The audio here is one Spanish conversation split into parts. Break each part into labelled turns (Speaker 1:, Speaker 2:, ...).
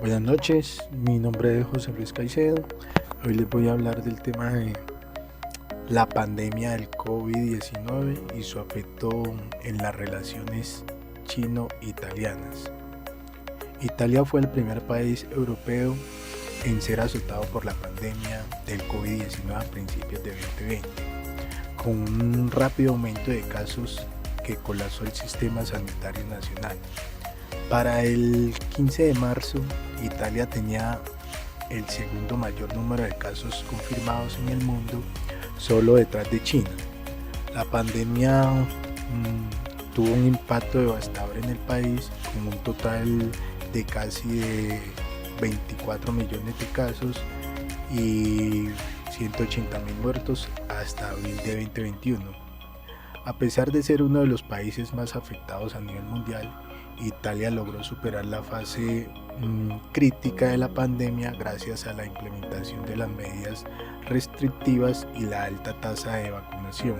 Speaker 1: Buenas noches, mi nombre es José Luis Caicedo. Hoy les voy a hablar del tema de la pandemia del COVID-19 y su efecto en las relaciones chino-italianas. Italia fue el primer país europeo en ser azotado por la pandemia del COVID-19 a principios de 2020, con un rápido aumento de casos que colapsó el sistema sanitario nacional. Para el 15 de marzo, Italia tenía el segundo mayor número de casos confirmados en el mundo, solo detrás de China. La pandemia tuvo un impacto devastador en el país, con un total de casi 24 millones de casos y 180.000 muertos hasta abril de 2021. A pesar de ser uno de los países más afectados a nivel mundial, Italia logró superar la fase crítica de la pandemia gracias a la implementación de las medidas restrictivas y la alta tasa de vacunación.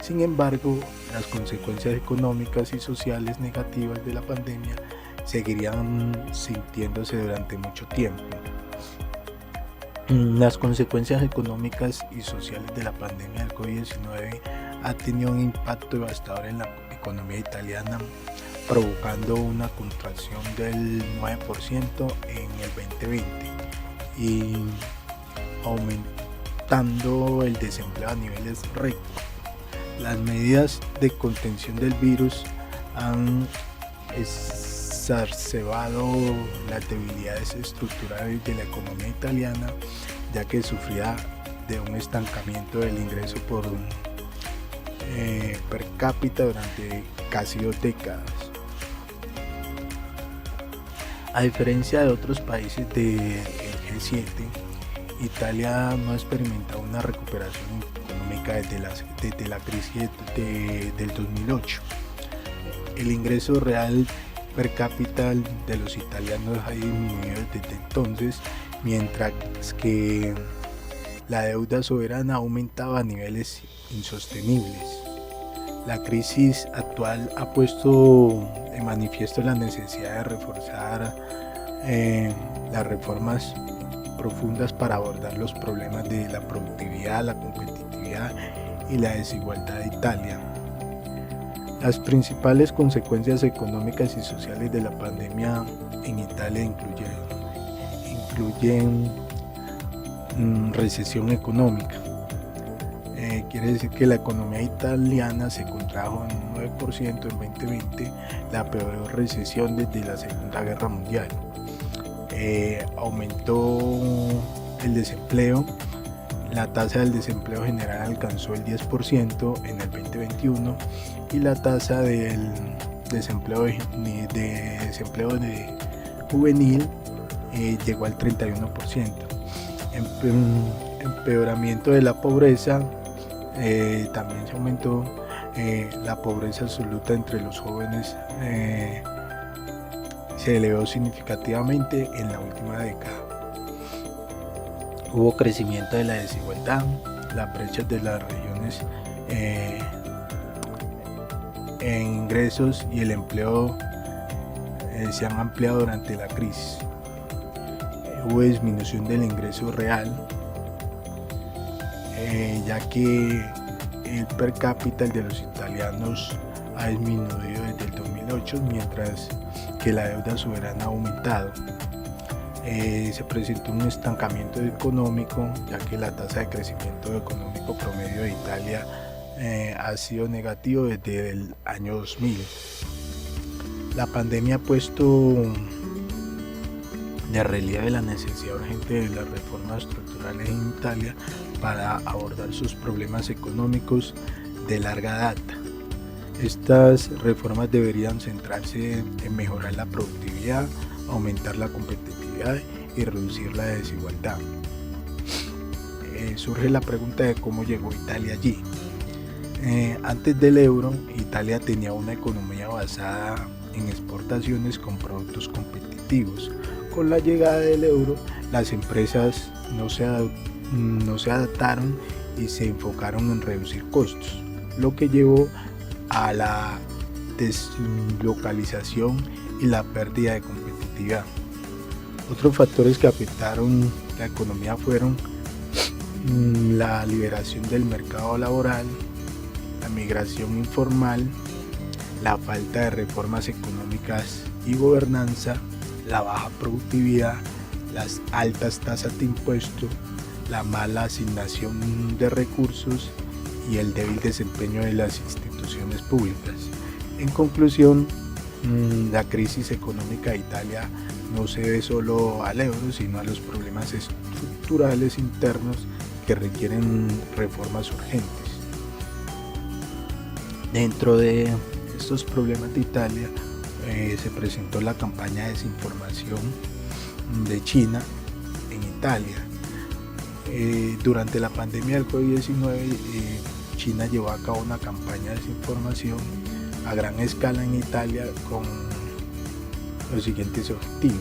Speaker 1: Sin embargo, las consecuencias económicas y sociales negativas de la pandemia seguirían sintiéndose durante mucho tiempo. Las consecuencias económicas y sociales de la pandemia del COVID-19 ha tenido un impacto devastador en la economía italiana, provocando una contracción del 9% en el 2020 y aumentando el desempleo a niveles récord. Las medidas de contención del virus han exacerbado las debilidades estructurales de la economía italiana, ya que sufría de un estancamiento del ingreso per cápita durante casi 2 décadas. A diferencia de otros países del G7, Italia no ha experimentado una recuperación económica desde la crisis del 2008. El ingreso real per cápita de los italianos ha disminuido desde entonces, mientras que la deuda soberana ha aumentado a niveles insostenibles. La crisis actual ha puesto de manifiesto la necesidad de reforzar las reformas profundas para abordar los problemas de la productividad, la competitividad y la desigualdad de Italia. Las principales consecuencias económicas y sociales de la pandemia en Italia incluyen recesión económica. Quiere decir que la economía italiana se contrajo en un 9% en 2020, la peor recesión desde la Segunda Guerra Mundial. Aumentó el desempleo. La tasa del desempleo general alcanzó el 10% en el 2021 y la tasa del desempleo juvenil llegó al 31%. Empeoramiento de la pobreza. También se aumentó la pobreza absoluta entre los jóvenes, se elevó significativamente en la última década. Hubo crecimiento de la desigualdad, las brechas de las regiones en ingresos y el empleo se han ampliado durante la crisis. Hubo disminución del ingreso real, ya que el per cápita de los italianos ha disminuido desde el 2008, mientras que la deuda soberana ha aumentado. Se presentó un estancamiento económico, ya que la tasa de crecimiento económico promedio de Italia ha sido negativo desde el año 2000. La pandemia ha puesto de relieve la necesidad urgente de las reformas estructurales en Italia para abordar sus problemas económicos de larga data. Estas reformas deberían centrarse en mejorar la productividad, aumentar la competitividad y reducir la desigualdad. Surge la pregunta de cómo llegó Italia allí. Antes del euro, Italia tenía una economía basada en exportaciones con productos competitivos. Con la llegada del euro, las empresas no se adaptaron y se enfocaron en reducir costos, lo que llevó a la deslocalización y la pérdida de competitividad. Otros factores que afectaron la economía fueron la liberación del mercado laboral, la migración informal, la falta de reformas económicas y gobernanza, la baja productividad, las altas tasas de impuestos, la mala asignación de recursos y el débil desempeño de las instituciones públicas. En conclusión, la crisis económica de Italia no se debe solo al euro, sino a los problemas estructurales internos que requieren reformas urgentes. Dentro de estos problemas de Italia se presentó la campaña de desinformación de China en Italia. Durante la pandemia del COVID-19, China llevó a cabo una campaña de desinformación a gran escala en Italia con los siguientes objetivos: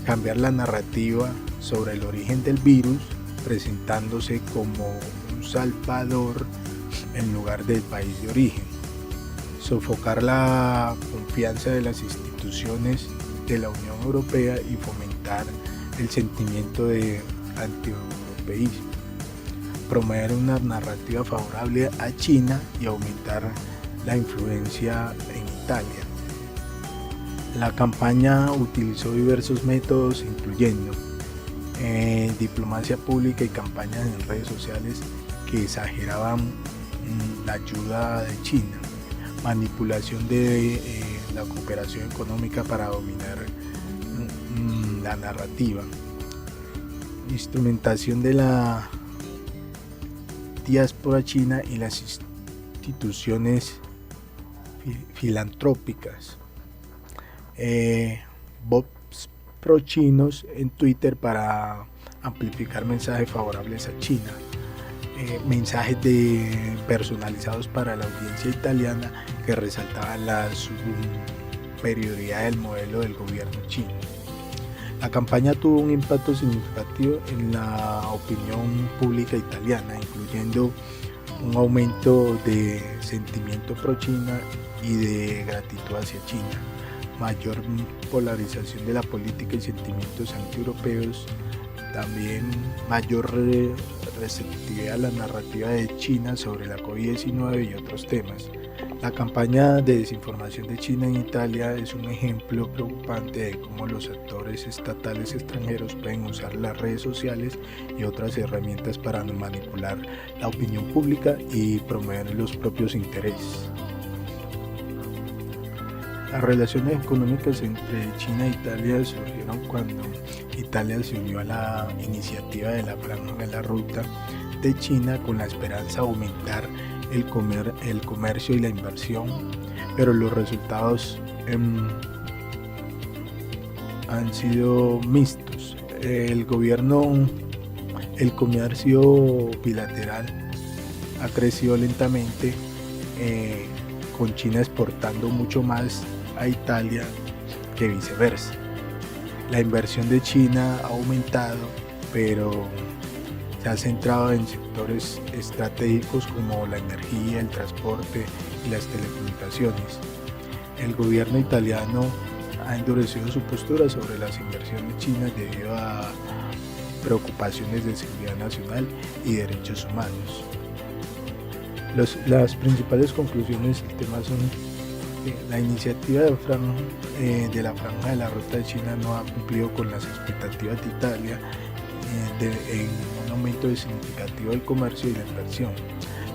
Speaker 1: cambiar la narrativa sobre el origen del virus, presentándose como un salvador en lugar del país de origen; sofocar la confianza de las instituciones de la Unión Europea y fomentar el sentimiento de antieuropeísmo; promover una narrativa favorable a China y aumentar la influencia en Italia. La campaña utilizó diversos métodos, incluyendo diplomacia pública y campañas en redes sociales que exageraban la ayuda de China, manipulación de la cooperación económica para dominar la narrativa, instrumentación de la diáspora china y las instituciones filantrópicas, bots pro-chinos en Twitter para amplificar mensajes favorables a China, mensajes personalizados para la audiencia italiana que resaltaban la superioridad del modelo del gobierno chino. La campaña tuvo un impacto significativo en la opinión pública italiana, incluyendo un aumento de sentimiento pro-China y de gratitud hacia China, mayor polarización de la política y sentimientos anti-europeos, también mayor receptividad a la narrativa de China sobre la COVID-19 y otros temas. La campaña de desinformación de China en Italia es un ejemplo preocupante de cómo los actores estatales extranjeros pueden usar las redes sociales y otras herramientas para manipular la opinión pública y promover los propios intereses. Las relaciones económicas entre China e Italia surgieron cuando Italia se unió a la iniciativa de la Franja de la Ruta de China con la esperanza de aumentar el comercio y la inversión, pero los resultados han sido mixtos. El comercio bilateral ha crecido lentamente, con China exportando mucho más a Italia que viceversa. La inversión de China ha aumentado, pero se ha centrado en sectores estratégicos como la energía, el transporte y las telecomunicaciones. El gobierno italiano ha endurecido su postura sobre las inversiones chinas debido a preocupaciones de seguridad nacional y derechos humanos. Las principales conclusiones del tema son que la iniciativa de la Franja de la Ruta de China no ha cumplido con las expectativas de Italia en un aumento significativo del comercio y la inversión.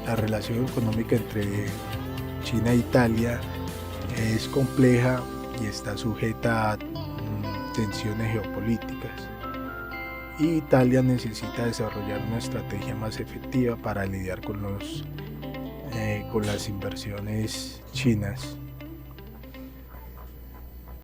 Speaker 1: La relación económica entre China e Italia es compleja y está sujeta a tensiones geopolíticas, y Italia necesita desarrollar una estrategia más efectiva para lidiar con las inversiones chinas.